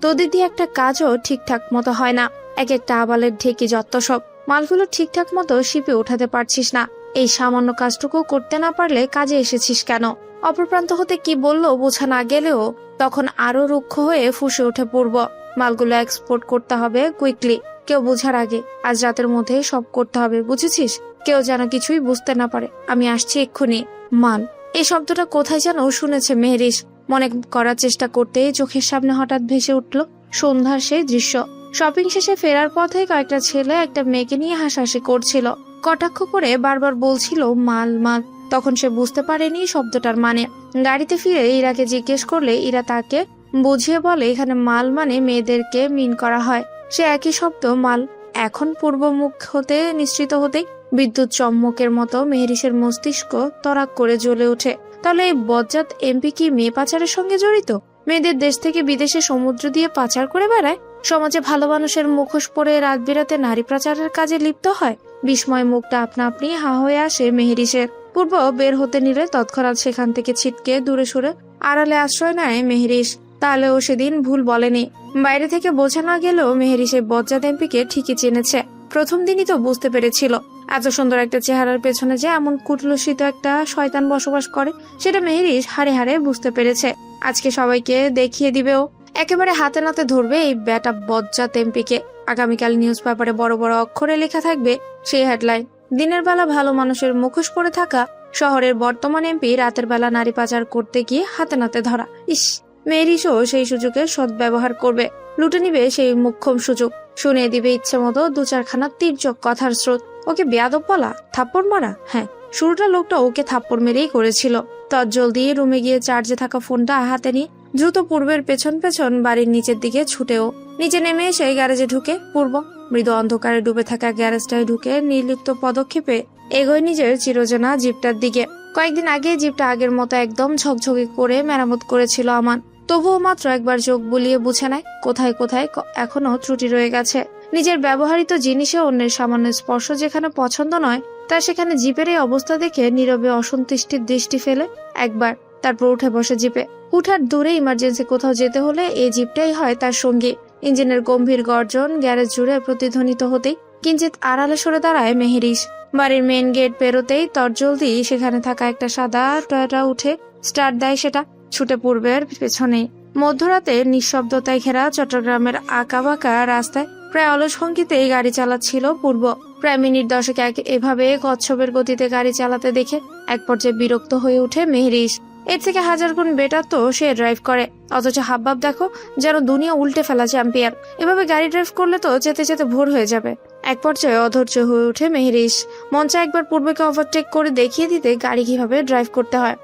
তোদের দিয়ে একটা কাজও ঠিকঠাক মতো হয় না। এক একটা আবালের ঢেকি যত সব। মালগুলো ঠিকঠাক মতো শিপে উঠাতে পারছিস না। এই সামান্য কাজটুকু করতে না পারলে কাজে এসেছিস কেন? অপরপ্রান্ত হতে কি বললো বোঝা না গেলেও তখন আরো রুক্ষ হয়ে ফুঁসে ওঠে পূর্ব। মালগুলো এক্সপোর্ট করতে হবে কুইকলি, কেউ বুঝার আগে। আজ রাতের মধ্যে সব করতে হবে, বুঝেছিস? কেউ যেন কিছুই বুঝতে না পারে। আমি আসছি এক্ষুনি। মাল, এই শব্দটা কোথায় যেন শুনেছে মেহরিশ। মনে করার চেষ্টা করতেই চোখের সামনে হঠাৎ ভেসে উঠল সন্ধ্যার সেই দৃশ্য। শপিং শেষে ফেরার পথে কয়েকটা ছেলে একটা মেয়েকে নিয়ে হাসাহাসি করছিল, কটাক্ষ করে বারবার বলছিল মাল মাল। তখন সে বুঝতে পারেনি শব্দটার মানে। গাড়িতে ফিরে ইরাকে জিজ্ঞেস করলে ইরা তাকে বুঝিয়ে বলে এখানে মাল মানে মেয়েদেরকে মিন করা হয়। সে একই শব্দ মাল। এখন পূর্ব মুখ হতে নিশ্চিত হতেই বিদ্যুৎ চম্মকের মতো মেহরিশের মস্তিষ্ক তরাক করে জ্বলে ওঠে। তাহলে এই বজ্জাত এমপি কি মেয়ে পাচারের সঙ্গে জড়িত? মেয়েদের দেশ থেকে বিদেশে সমুদ্র দিয়ে পাচার করে বেড়ায়? সমাজে ভালো মানুষের মুখোশ পরে রাত বিরাতে নারী পাচারের কাজে লিপ্ত হয়? বিস্ময় মুখটা আপনা আপনি হা হয়ে আসে মেহরিশের। পূর্ব বের হতে নিলে তৎক্ষণাৎ সেখান থেকে ছিটকে দূরে সরে আড়ালে আশ্রয় নেয় মেহরিশ। তাহলে ও সেদিন ভুল বলেনি। বাইরে থেকে বোঝা না গেলেও মেহরিশ এই বজ্জাত এমপিকে ঠিকই চিনেছে। প্রথম দিনই তো বুঝতে পেরেছিল এত সুন্দর একটা চেহারার পেছনে যে এমন কুটলসিত একটা শয়তান বসবাস করে। সেটা মেহরিশ হাড়ে হাড়ে বুঝতে পেরেছে। আজকে সবাইকে দেখিয়ে দিবেও, একেবারে হাতে নাতে ধরবে এই বেটা বজ্জাত এমপিকে। আগামীকাল নিউজ পেপারে বড় বড় অক্ষরে লেখা থাকবে সেই হেডলাইন, দিনের বেলা ভালো মানুষের মুখোশ পরে থাকা শহরের বর্তমান এমপি রাতের বেলা নারী পাচার করতে গিয়ে হাতে নাতে ধরা। ইস, মেহরিশও সেই সুযোগের সদ্ব্যবহার করবে, লুটে নিবে সেই মোক্ষম সুযোগ। শুনিয়ে দিবে ইচ্ছে মতো দু চারখানা তীর্যক কথার স্রোত। ওকে বেয়াদব বলা, থাপ্পড় মারা। হ্যাঁ, শুরুটা লোকটা ওকে থাপ্পড় মেরেই করেছিল। তৎজলদি রুমে গিয়ে চার্জে থাকা ফোনটা হাতে নিয়ে দ্রুত পূর্বের পেছন পেছন বাড়ির নিচের দিকে ছুটেও নিচে নেমে এসে গ্যারেজে ঢুকে পূর্ব মৃদু অন্ধকারে ডুবে থাকা গ্যারেজটায় ঢুকে নির্লিপ্ত পদক্ষেপে এগোয় নিজের চিরচেনা জিপটার দিকে। কয়েকদিন আগে জিপটা আগের মতো একদম ঝকঝকে করে মেরামত করেছিল আমান। তবুও মাত্র একবার চোখ বুলিয়ে বুঝে নেয় কোথায় কোথায় এখনো ত্রুটি রয়ে গেছে। নিজের ব্যবহৃত জিনিসে অন্যের সামান্য স্পর্শ যেখানে পছন্দ নয়, তার সেখানে জিপের এই অবস্থা দেখে নীরবে অসন্তুষ্টির দৃষ্টি ফেলে একবার, তারপর উঠে বসে জিপে। উঠার দূরে ইমার্জেন্সি কোথাও যেতে হলে এই জিপটাই হয় তার সঙ্গী। ইঞ্জিনের গম্ভীর গর্জন গ্যারেজ জুড়ে প্রতিধ্বনিত হতেই কিঞ্চিত আড়ালে সরে দাঁড়ায় মেহরিশ। বাড়ির মেন গেট পেরোতেই তরজলদি সেখানে থাকা একটা সাদা টয়োটা উঠে স্টার্ট দেয়। সেটা ছুটে পূর্বের পেছনে মধ্যরাতে নিঃশব্দতায় ঘেরা চট্টগ্রামের আঁকাবাঁকা রাস্তায় প্রায় অলস ভঙ্গিতেই গাড়ি চালাচ্ছিল পূর্ব। প্রায় মিনিট 10 এভাবে কচ্ছপের গতিতে গাড়ি চালাতে দেখে এক পর্যায়ে বিরক্ত হয়ে ওঠে মেহরিশ। এর থেকে হাজার গুণ বেটার তো সে ড্রাইভ করে, অথচ হাবভাব দেখো যেন দুনিয়া উল্টে ফেলা চ্যাম্পিয়ন। এভাবে গাড়ি ড্রাইভ করলে তো যেতে যেতে ভোর হয়ে যাবে। এক পর্যায়ে অধৈর্য হয়ে ওঠে মেহরিশ। মঞ্চে একবার পূর্বকে ওভারটেক করে দেখিয়ে দিতে গাড়ি কিভাবে ড্রাইভ করতে হয়।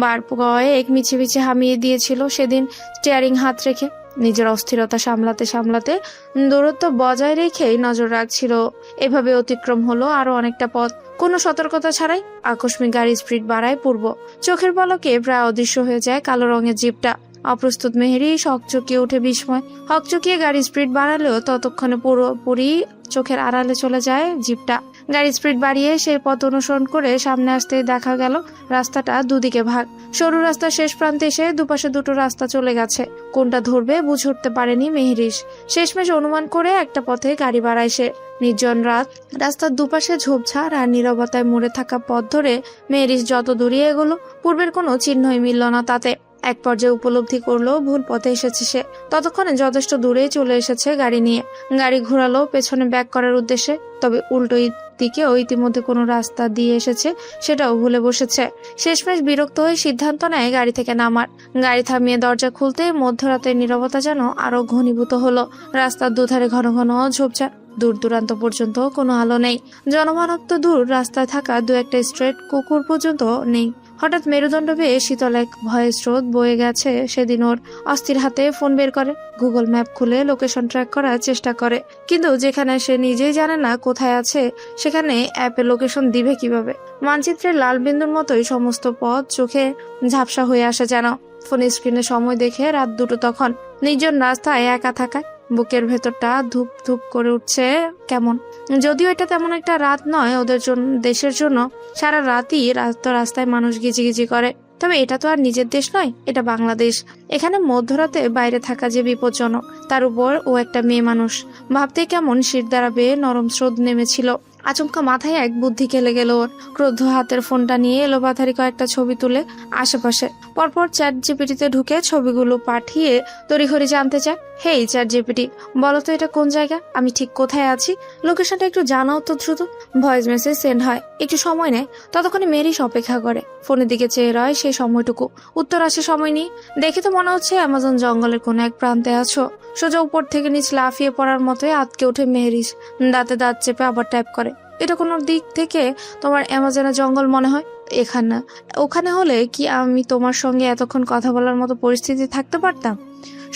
বার কয়েক মিছে মিছে হামিয়ে দিয়েছিল সেদিন স্টিয়ারিং হাত রেখে। নিজের অস্থিরতা সামলাতে সামলাতে দূরত্ব বজায় রেখেই নজর রাখছিল। এভাবে অতিক্রম হলো আরো অনেকটা পথ, কোনো সতর্কতা ছাড়াই। আকস্মিক গাড়ি স্পিড বাড়ায় পূর্ব। চোখের পলকে প্রায় অদৃশ্য হয়ে যায় কালো রঙের জিপটা। অপ্রস্তুত মেহেরিশ হকচকিয়ে উঠে বিস্ময়। হকচকিয়ে গাড়ি স্পিড বাড়ালেও ততক্ষণে পুরোপুরি চোখের আড়ালে চলে যায় জিপটা। গাড়ি স্পিড বাড়িয়ে সেই পথ অনুসরণ করে সামনে আসতে দেখা গেল রাস্তাটা দুদিকে ভাগ। সরু রাস্তার শেষ প্রান্তে এসে দুপাশে দুটো রাস্তা চলে গেছে। কোনটা ধরবে বুঝে উঠতে পারেনি মেহরিশ। শেষমেশ অনুমান করে একটা পথে গাড়ি বাড়ায় সে। নির্জন রাত, রাস্তার দুপাশে ঝোপঝাড় আর নীরবতায় মুড়ে থাকা পথ ধরে মেহরিশ যত দূরে এগোলো পূর্বের কোনো চিহ্নই মিলল না তাতে। এক পর্যায়ে উপলব্ধি করলো ভুল পথে এসেছে সে। ততক্ষণে যথেষ্ট দূরেই চলে এসেছে গাড়ি নিয়ে। গাড়ি ঘোরালো পেছনে ব্যাক করার উদ্দেশ্যে, তবে উল্টো দিকেও ইতিমধ্যে কোনো রাস্তা দিয়ে এসেছে সেটাও ভুলে বসেছে। শেষমেশ বিরক্ত হয়ে সিদ্ধান্ত নেয় গাড়ি থেকে নামার। গাড়ি থামিয়ে দরজা খুলতে মধ্যরাতের নীরবতা যেন আরো ঘনীভূত হলো। রাস্তার দুধারে ঘন ঘন ঝোপঝাড়, দূর দূরান্ত পর্যন্ত কোনো আলো নেই। জনমানব তো দূর, রাস্তায় থাকা দু একটা স্ট্রেট কুকুর পর্যন্ত নেই। হঠাৎ মেরুদণ্ড পেয়ে শীতল এক ভয়ের স্রোত বয়ে গেছে সেদিন ওর। অস্থির হাতে ফোন বের করে গুগল ম্যাপ খুলে লোকেশন ট্র্যাক করার চেষ্টা করে, কিন্তু যেখানে সে নিজেই জানে না কোথায় আছে সেখানে অ্যাপে লোকেশন দিবে কিভাবে। মানচিত্রের লাল বিন্দুর মতোই সমস্ত পথ চোখে ঝাপসা হয়ে আসে যেন। ফোন স্ক্রিনে সময় দেখে রাত 2টো তখন। নির্জন রাস্তায় একা থাকায় বুকের ভেতরটা ধূপ ধূপ করে উঠছে কেমন। যদিও এটা তেমন একটা রাত নয় ওদের জন্য, দেশের জন্য সারা রাতই রাস্তায় মানুষ গিজিগিজি করে। তবে এটা তো আর নিজের দেশ নয়, এটা বাংলাদেশ। এখানে মধ্যরাতে বাইরে থাকা যে বিপজ্জনক, তার উপর ও একটা মেয়ে মানুষ। ভাবতে কেমন শির দ্বারা বেয়ে নরম স্রোত নেমেছিল। আচমকা মাথায় এক বুদ্ধি খেলে গেল ওর। ক্রোধ হাতের ফোনটা নিয়ে এলোপাথারি কয়েকটা ছবি তুলে আশেপাশে পরপর চ্যাট জিপিটিতে ঢুকে ছবিগুলো পাঠিয়ে তড়িঘড়ি জানতে চায়, হেই চ্যাট জিপিটি, বলো তো এটা কোন জায়গা, আমি ঠিক কোথায় আছি, লোকেশনটা একটু জানাও তো দ্রুত। ভয়েস মেসেজ সেন্ড হয়, একটু সময় নেয়। ততক্ষণে মেরিস অপেক্ষা করে, ফোনের দিকে চেয়ে রয় সেই সময়টুকু। উত্তর আসে সময় নিয়ে, দেখে তো মনে হচ্ছে অ্যামাজন জঙ্গলের কোন এক প্রান্তে আছো। সোজা উপর থেকে নিচ লাফিয়ে পড়ার মতোই আটকে ওঠে মেহরিস, দাঁতে দাঁত চেপে আবার ট্যাপ করে। এটা কোনো দিক থেকে তোমার অ্যামাজনের জঙ্গল মনে হয়? এখানে না, ওখানে হলে কি আমি তোমার সঙ্গে এতক্ষণ কথা বলার মতো পরিস্থিতি থাকতে পারতাম?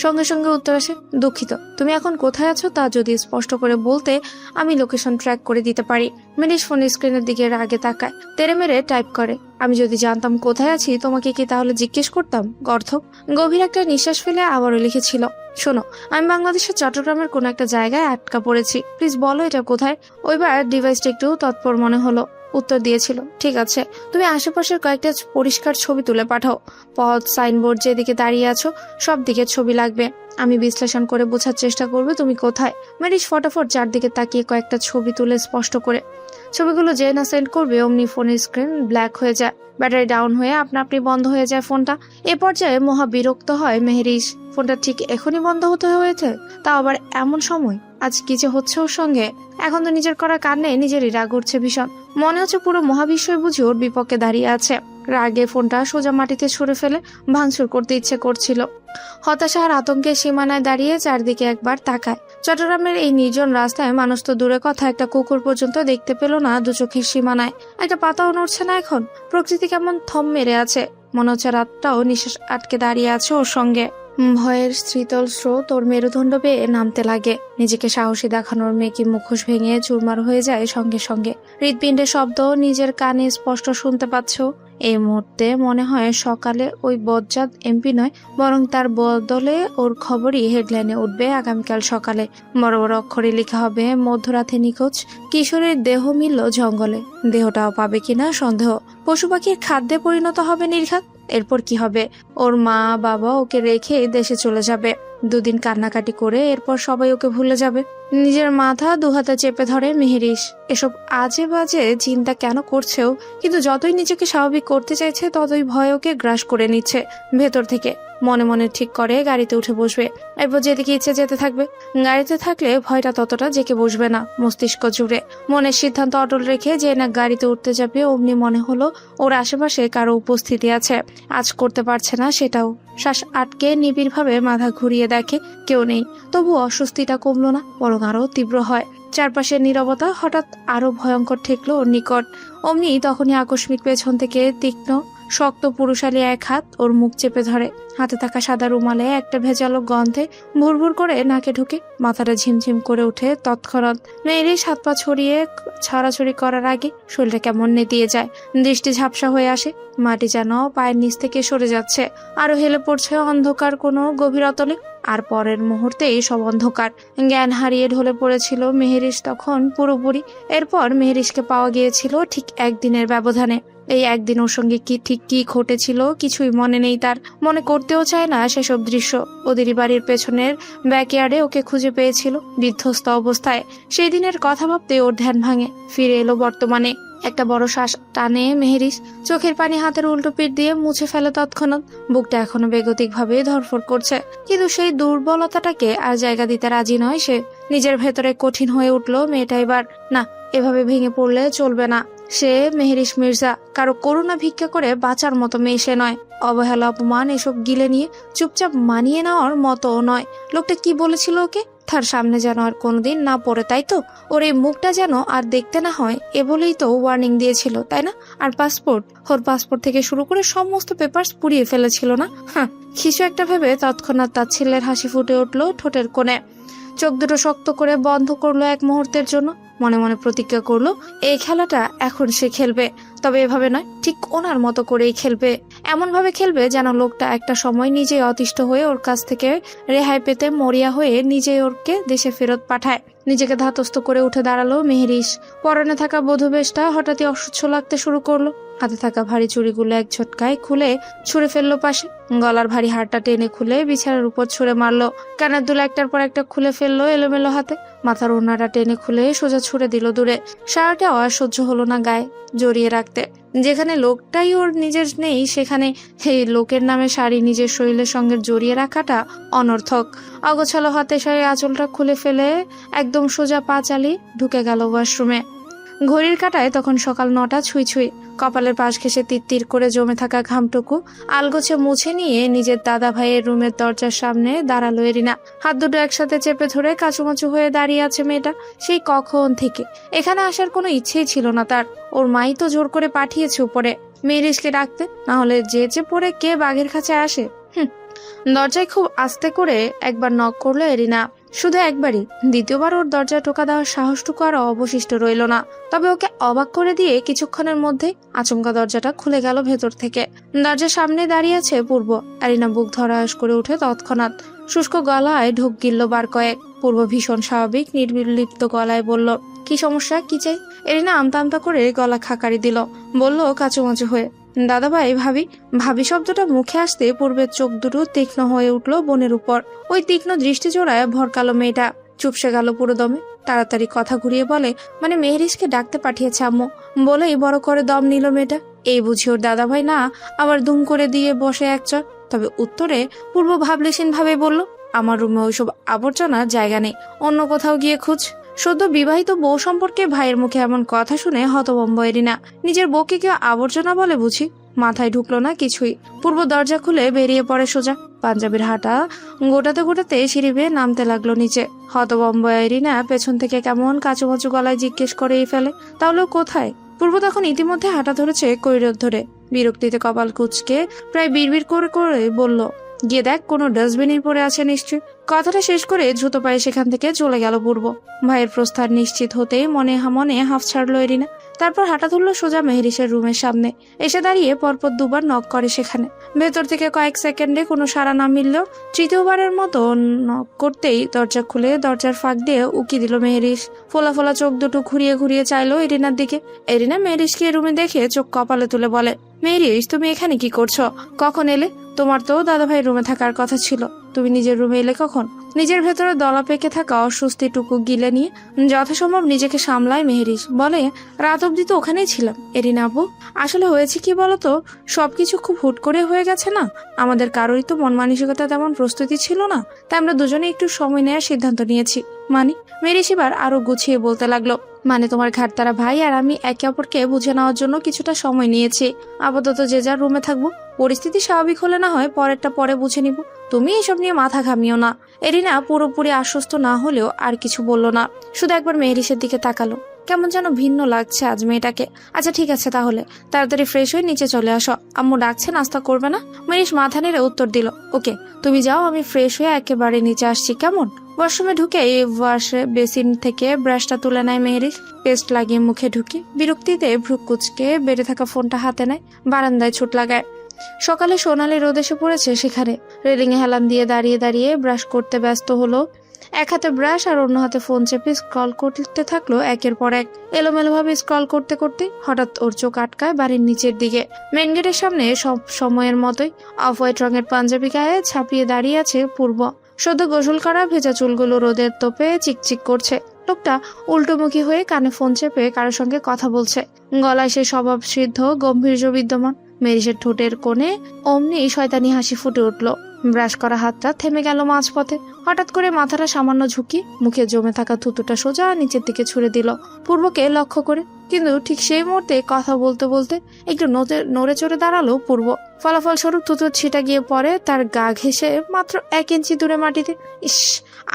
সঙ্গে সঙ্গে উত্তর আসে, দুঃখিত, তুমি এখন কোথায় আছো তা যদি স্পষ্ট করে বলতে আমি লোকেশন ট্র্যাক করে দিতে পারি। মেরিস ফোন স্ক্রিনের দিকে রাগে তাকায়, তেড়ে মেরে টাইপ করে, আমি যদি জানতাম কোথায় আছি তোমাকে কি তাহলে জিজ্ঞেস করতাম? গর্ধব। গভীর একটা নিঃশ্বাস ফেলে আবারও লিখেছিল, শোনো, আমি বাংলাদেশের চট্টগ্রামের কোন একটা জায়গায় আটকা পড়েছি, প্লিজ বলো এটা কোথায়। ওইবার ডিভাইসটা একটু তৎপর মনে হলো, উত্তর দিয়েছিল, ঠিক আছে, তুমি আশেপাশের কয়েকটা পরিষ্কার ছবি তুলে পাঠাও। পথ, সাইনবোর্ড, যেদিকে দাঁড়িয়ে আছো সব দিকে ছবি লাগবে। আমি বিশ্লেষণ করে বোঝার চেষ্টা করবে তুমি কোথায়। মেরিস ফটাফট চারদিকে তাকিয়ে কয়েকটা ছবি তুলে স্পষ্ট করে ছবিগুলো যে না সেন্ড করবে অমনি ফোনের স্ক্রিন ব্ল্যাক হয়ে যায়, ব্যাটারি ডাউন হয়ে আপনা আপনি বন্ধ হয়ে যায় ফোনটা। এ পর্যায়ে মহা বিরক্ত হয় মেহরিস, ফোনটা ঠিক এখনই বন্ধ হতে হয়েছে, তাও আবার এমন সময়। আজ কি যে হচ্ছে ওর সঙ্গে? এখন তো নিজের করা কারণে নিজেরই রাগ উঠছে ভীষণ। মনে হচ্ছে পুরো মহাবিশ্বই বুঝি ওর বিপক্ষে দাঁড়িয়ে আছে। রাগে ফোনটা সোজা মাটিতে ছুঁড়ে ফেলে ভাঙচুর করতে ইচ্ছে করছিল। হতাশা আর আতঙ্কের সীমানায় দাঁড়িয়ে চারদিকে একবার তাকায়। চট্টগ্রামের এই নির্জন রাস্তায় মানুষ তো দূরে কথা, একটা কুকুর পর্যন্ত দেখতে পেল না দু চোখের সীমানায়। একটা পাতাও নড়ছে না এখন। প্রকৃতি কেমন থম মেরে আছে, মনে হচ্ছে রাতটাও নিঃশ্বাস আটকে দাঁড়িয়ে আছে ওর সঙ্গে। ভয়ের শীতল স্রোত ওর মেরুদণ্ড বেয়ে নামতে লাগে। নিজেকে সাহসী দেখানোর মেয়েকে মুখোশ ভেঙে চুরমার হয়ে যায় সঙ্গে সঙ্গে। হৃদপিণ্ডের শব্দ নিজের কানে স্পষ্ট শুনতে পাচ্ছ। এই মুহূর্তে মনে হয় সকালে ওই বজ্জাত এমপি নয়, বরং তার বদলে ওর খবরই হেডলাইনে উঠবে আগামীকাল সকালে। বড় বড় অক্ষরে লেখা হবে, মধ্যরাতে নিখোঁজ কিশোরের দেহ মিলল জঙ্গলে। দেহটাও পাবে কিনা সন্দেহ। পশু পাখির খাদ্যে পরিণত হবে নির্ঘাত। এরপর কি হবে? ওর মা বাবা ওকে রেখে দেশে চলে যাবে। দুদিন কান্নাকাটি করে এরপর সবাই ওকে ভুলে যাবে। নিজের মাথা দুহাতে চেপে ধরে মেহরিস। এসব আজে বাজে চিন্তা কেন করছেও, কিন্তু যতই নিজেকে স্বাভাবিক করতে চাইছে ততই ভয় ওকে গ্রাস করে নিচ্ছে ভেতর থেকে। মনে মনে ঠিক করে গাড়িতে উঠে বসবে, এরপর যেদিকে ইচ্ছে যেতে থাকবে। গাড়িতে থাকলে ভয়টা ততটা জেকে বসবে না মস্তিষ্ক জুড়ে। মনের সিদ্ধান্ত অটল রেখে যে না গাড়িতে উঠতে যাবে, অমনি মনে হলো ওর আশেপাশে কারো উপস্থিতি আছে। আজ করতে পারছে না সেটাও। শ্বাস আটকে নিবিড়ভাবে মাথা ঘুরিয়ে দেখে কেউ নেই। তবু অস্বস্তিটা কমলো না, বরং আরো তীব্র হয়। চারপাশের নীরবতা হঠাৎ আরো ভয়ঙ্কর ঠেকলো ওর নিকট। অমনি তখনই আকস্মিক পেছন থেকে তীক্ষ্ণ শক্ত পুরুষালী এক হাত ওর মুখ চেপে ধরে। হাতে থাকা সাদা রুমালে একটা ভেজালো গন্ধে ভুরভুর করে নাকে ঢুকে মাথাটা ঝিমঝিম করে উঠে তৎক্ষণাৎ। মেয়েরই হাত পা ছড়িয়ে ছড়াছড়ি করার আগে শরীরটা কেমন নেতিয়ে যায়, দৃষ্টি ঝাপসা হয়ে আসে। মাটি যেন পায়ের নিচ থেকে সরে যাচ্ছে, আরো হেলে পড়ছে অন্ধকার কোনো গভীর অতলে। আর পরের মুহূর্তেই সব অন্ধকার। জ্ঞান হারিয়ে ঢলে পড়েছিল মেহরিস তখন পুরোপুরি। এরপর মেহরিসকে পাওয়া গিয়েছিল ঠিক একদিনের ব্যবধানে। এই একদিন ওর সঙ্গে ঠিক কি ঘটেছিল কিছুই মনে নেই তার। মনে করতেও চায় না সেসব দৃশ্য। ওদেরই বাড়ির পেছনের ব্যাকইয়ার্ডে ওকে খুঁজে পেয়েছিল বিধ্বস্ত অবস্থায়। সেই দিনের কথা ভাবতে ওর ধ্যান ভাঙে। ফিরে এলো বর্তমানে। একটা বড় শ্বাস টানে মেহরিস, চোখের পানি হাতের উল্টো পিঠ দিয়ে মুছে ফেলে তৎক্ষণাৎ। বুকটা এখনো বেগতিক ভাবে ধরফড় করছে, কিন্তু সেই দুর্বলতাটাকে আর জায়গা দিতে রাজি নয় সে। নিজের ভেতরে কঠিন হয়ে উঠলো মেয়েটা এবার। না, এভাবে ভেঙে পড়লে চলবে না। সে মেহরিস মির্জা, কারো করুণা ভিক্ষা করে বাঁচার মতো মেয়ে সে নয়। অবহেলা অপমান এসব গিলে নিয়ে চুপচাপ মানিয়ে নেওয়ার মতো নয়। লোকটা কি বলেছিল ওকে? তার সামনে যেন আর কোনোদিন না পড়ে, তাই তো? ওর এই মুখটা যেন আর দেখতে না হয়, এ বলেই তো ওয়ার্নিং দিয়েছিল, তাই না? আর পাসপোর্ট, ওর পাসপোর্ট থেকে শুরু করে সমস্ত পেপারস পুড়িয়ে ফেলেছিল না? হ্যাঁ, কিছু একটা ভেবে তৎক্ষণাৎ তার ছেলের হাসি ফুটে উঠলো ঠোঁটের কোণে। চোখ দুটো শক্ত করে বন্ধ করলো এক মুহূর্তের জন্য। মনে মনে প্রতিজ্ঞা করলো এই খেলাটা এখন সে খেলবে, তবে এভাবে নয়, ঠিক ওনার মতো করেই খেলবে। এমন ভাবে খেলবে যেন লোকটা একটা সময় নিজেই অতিষ্ঠ হয়ে ওর কাছ থেকে রেহাই পেতে মরিয়া হয়ে নিজেই ওরকে দেশে ফেরত পাঠায়। নিজেকে ধাতস্থ করে উঠে দাঁড়ালো মেহরিস। পরনে থাকা বধূবেশটা হঠাৎই অসহ্য লাগতে শুরু করলো। হাতে থাকা ভারী চুড়িগুলো এক ঝটকায় খুলে ছুঁড়ে ফেললো পাশে। গলার ভারী হারটা টেনে খুলে বিছানার উপর ছুঁড়ে মারলো। কানের দুল একটার পর একটা খুলে ফেললো এলোমেলো হাতে। মাথার ওড়নাটা টেনে খুলে সোজা ছুঁড়ে দিল দূরে। সারাটাও আর সহ্য হলো না গায়ে জড়িয়ে রাখতে। যেখানে লোকটাই ওর নিজের নেই, সেখানে এই লোকের নামে শাড়ি নিজের শরীরের সঙ্গে জড়িয়ে রাখাটা অনর্থক। অগোছালো হাতে শাড়ির আঁচলটা খুলে ফেলে একদম সোজা পা চালিয়ে ঢুকে গেল ওয়াশরুমে। ঘড়ির কাঁটায় তখন সকাল 9টা ছুঁই ছুঁই। কপালের পাশ ঘেঁষে তিত্তির করে জমে থাকা ঘামটুকু আলগোছে মুছে নিয়ে নিজের দাদা ভাইয়ের রুমের দরজার সামনে দাঁড়ালো এরিনা। হাত দুটো একসাথে চেপে ধরে কাচুমাচু হয়ে দাঁড়িয়ে আছে মেয়েটা সেই কখন থেকে। এখানে আসার কোনো ইচ্ছেই ছিল না তার। ওর মাই তো জোর করে পাঠিয়েছে উপরে মেয়েরিসকে ডাকতে, না হলে যে পড়ে কে বাঘের কাছে আসে। দরজায় খুব আস্তে করে একবার নক করলো এরিনা, শুধু একবারই। দ্বিতীয়বার ওর দরজায় টোকা দেওয়ার সাহসটুকু আর অবশিষ্ট রইল না। তবে ওকে অবাক করে দিয়ে কিছুক্ষণের মধ্যে আচমকা দরজাটা খুলে গেল ভেতর থেকে। দরজার সামনে দাঁড়িয়ে আছে পূর্ব। এরিনা বুক ধরাস করে উঠে তৎক্ষণাৎ শুষ্ক গলায় ঢোক গিলল বার কয়েক। পূর্ব ভীষণ স্বাভাবিক নির্লিপ্ত গলায় বলল, কি সমস্যা, কি চাই? এরিনা আমতা আমতা করে গলা খাকারি দিল, বলল কাচুমাচু হয়ে, দাদা ভাই ভাবি। ভাবি শব্দটা মুখে আসতে পূর্বের চোখ দুটো তীক্ষ্ণ হয়ে উঠলো বোনের উপর। ওই তীক্ষ্ণ দৃষ্টি জোড়ায় ভরকালো মেয়েটা চুপসে গেল পুরো দমে। তাড়াতাড়ি কথা ঘুরিয়ে বলে, মানে মেহরিসকে ডাকতে পাঠিয়েছে আম্মু। বলেই বড় করে দম নিল মেয়েটা। এই বুঝি ওর দাদা ভাই না, আবার দুম করে দিয়ে বসে এক চর। তবে উত্তরে পূর্ব ভাবলেশীন ভাবে বলল, আমার রুমে ওইসব আবর্জনার জায়গা নেই, অন্য কোথাও গিয়ে খুঁজ। সদ্য বিবাহিত বউ সম্পর্কে ভাইয়ের মুখে এমন কথা শুনে হতভম্ব এরিনা। নিজের বউকে কেউ আবর্জনা বলে বুঝি? মাথায় ঢুকলো না কিছুই। পূর্ব দরজা খুলে বেরিয়ে পড়ে সোজা। পাঞ্জাবির হাঁটা গোটাতে গোটাতে সিঁড়ি বেয়ে নামতে লাগলো নিচে। হতভম্ব এরিনা পেছন থেকে কেমন কাচুমাচু গলায় জিজ্ঞেস করেই ফেলে, তাহলে কোথায়? পূর্ব তখন ইতিমধ্যে হাঁটা ধরেছে কৈরত ধরে। বিরক্তিতে কপাল কুচকে প্রায় বিড়বিড় করে করে বলল, গিয়ে দেখ কোনো ডাস্টবিনের পড়ে আছে নিশ্চয়। কথাটা শেষ করে দ্রুত পায়ে সেখান থেকে চলে গেল পূর্ব। ভাইয়ের প্রস্থান নিশ্চিত হতেই মনে হাফ ছাড়লো এরিনা। তারপর হাঁটা ধরল সোজা মেহরিসের রুমের সামনে। এসে দাঁড়িয়ে পরপর দুবার নক করে সেখানে। ভেতর থেকে কয়েক সেকেন্ডে কোনো সাড়া না মিললেও তৃতীয়বারের মতো নক করতেই দরজা খুলে দরজার ফাঁক দিয়ে উকি দিল মেহরিস। ফোলা ফোলা চোখ দুটো ঘুরিয়ে ঘুরিয়ে চাইলো এরিনার দিকে। এরিনা মেহরিসকে রুমে দেখে চোখ কপালে তুলে বলে, মেহরিস তুমি এখানে কি করছো? কখন এলে? তোমার তো দাদা ভাই রুমে থাকার কথা ছিল, তুমি নিজের রুমে এলে কখন? নিজের ভেতরে দলা পেকে থাকা অস্বস্তিটুকু গিলে নিয়ে যথাসম্ভব নিজেকে সামলায় মেহরিস। বলে, রাত অব্দি তো ওখানেই ছিলাম এরিনা আপু। আসলে হয়েছে কি বলতো, সবকিছু খুব হুট করে হয়ে গেছে না। আমাদের কারোরই তো মন মানসিকতা তেমন প্রস্তুতি ছিল না, তাই আমরা দুজনে একটু সময় নেওয়ার সিদ্ধান্ত নিয়েছি। মানে? মেহরিস এবার আরো গুছিয়ে বলতে লাগলো, মানে তোমার ঘাটতারা ভাই আর আমি একে অপরকে বুঝে নেওয়ার জন্য কিছুটা সময় নিয়েছি। আপাতত যে যার রুমে থাকবো, পরিস্থিতি স্বাভাবিক হলে না হয় পরেরটা পরে বুঝে নিব। তুমি এসব নিয়ে মাথা ঘামিও না। এরিনা পুরোপুরি আশ্বস্ত না হলেও আর কিছু বলল না, শুধু একবার মেহরিসের দিকে তাকালো। কেমন যেন ভিন্ন লাগছে আজ মেয়েটাকে। আচ্ছা ঠিক আছে, তাহলে তাড়াতাড়ি ফ্রেশ হয়ে নিচে চলে আসো, আম্মু ডাকছে, নাস্তা করবে না? মেহরিস মাথা নেড়ে উত্তর দিল, ওকে তুমি যাও, আমি ফ্রেশ হয়ে একেবারে নিচে আসছি, কেমন? ওয়াশরুমে ঢুকে ওয়াশ বেসিন থেকে ব্রাশটা তুলে নেয় মেহরিস। পেস্ট লাগিয়ে মুখে ঢুকে বিরক্তিতে ভ্রু কুচকে বেড়ে থাকা ফোনটা হাতে নেয়। বারান্দায় ছুট লাগায়। সকালে সোনালি রোদ এসে পড়েছে সেখানে। রেলিং এ হেলান দিয়ে দাঁড়িয়ে দাঁড়িয়ে ব্রাশ করতে ব্যস্ত হলো। এক হাতে ব্রাশ আর অন্য হাতে ফোন চেপে স্ক্রল করতে থাকলো একের পর এক। এলোমেলো ভাবে স্ক্রল করতে করতে হঠাৎ ওর চোখ আটকায় বাড়ির নিচের দিকে। মেন গেটের সামনে সব সময়ের মতোই অফ হোয়াইট রঙের পাঞ্জাবি গায়ে ছাপিয়ে দাঁড়িয়ে আছে পূর্ব। সদ্য গোসল করা ভেজা চুলগুলো রোদের তোপে চিকচিক করছে। লোকটা উল্টোমুখী হয়ে কানে ফোন চেপে কারোর সঙ্গে কথা বলছে। গলায় সে স্বভাব সিদ্ধ গম্ভীর্য বিদ্যমান। মেরিসের ঠোঁটের কোণে অমনি শয়তানি হাসি ফুটে উঠল। ব্রাশ করা হাতটা থেমে গেল মাঝপথে। হঠাৎ করে মাথাটা সামান্য ঝুঁকি মুখে জমে থাকা থুতুটা সোজা নিচের দিকে ছুড়ে দিল পূর্বকে লক্ষ্য করে। কিন্তু ঠিক সেই মুহূর্তে কথা বলতে বলতে একটু নড়ে চড়ে দাঁড়ালো পূর্ব। ফলাফল স্বরূপ থুতুর ছিটা গিয়ে পড়ে তার গা ঘেঁষে মাত্র 1 ইঞ্চি দূরে মাটিতে। ইস!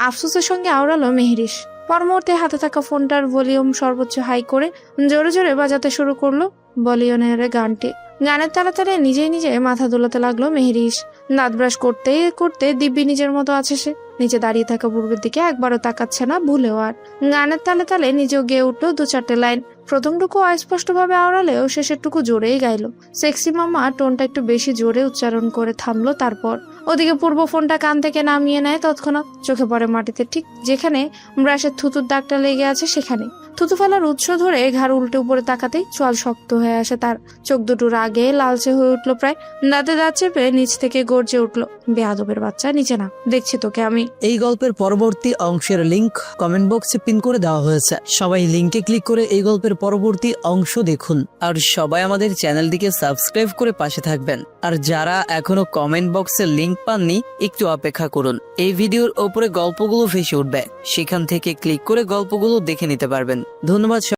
আফসোসের সঙ্গে আওড়ালো মেহরিস। পর মুহূর্তে হাতে থাকা ফোনটার ভলিউম সর্বোচ্চ হাই করে জোরে জোরে বাজাতে শুরু করলো বলিয়নের গানটি। গানের তালে তালে নিজেই নিজে মাথা দোলাতে লাগলো মেহরিস। দাঁত ব্রাশ করতে করতে দিব্যি নিজের মতো আছে সে। নিচে দাঁড়িয়ে থাকা পূর্বের দিকে একবারও তাকাচ্ছে না ভুলেও। আর গানের তালে তালে নিজেও গেয়ে উঠলো 2-4টে লাইন। প্রথমটুকু অস্পষ্টভাবে আওড়ালেও শেষেরটুকু জোরেই গাইল। সেক্সি মামা টোনটা একটু বেশি জোরে উচ্চারণ করে থামলো। তারপর ওদিকে পূর্ব ফোনটা কান থেকে নামিয়ে নেয়। তৎক্ষণাৎ চোখে পড়ে মাটিতে, ঠিক যেখানে ব্রাশের থুতুর দাগটা লেগে আছে সেখানে। থুতু ফেলার উৎস ধরে ঘাড় উল্টে উপরে তাকাতেই চোয়াল শক্ত হয়ে আসে তার। চোখ দুটো রাগে লালচে হয়ে উঠলো প্রায়। দাঁতে দাঁত চেপে নিচ থেকে গর্জে উঠলো, বেয়াদবের বাচ্চা, নিচে না, দেখছি তোকে আমি। এই গল্পের পরবর্তী অংশের লিংক কমেন্ট বক্সে পিন করে দেওয়া হয়েছে, সবাই লিংকে ক্লিক করে এই গল্পের পরবর্তী অংশ দেখুন। আর সবাই আমাদের চ্যানেলটিকে সাবস্ক্রাইব করে পাশে থাকবেন। আর যারা এখনো কমেন্ট বক্সে লিংক পাননি, একটু অপেক্ষা করুন, এই ভিডিওর ওপরে গল্পগুলো ভেসে উঠবে, সেখান থেকে ক্লিক করে গল্পগুলো দেখে নিতে পারবেন। ধন্যবাদ।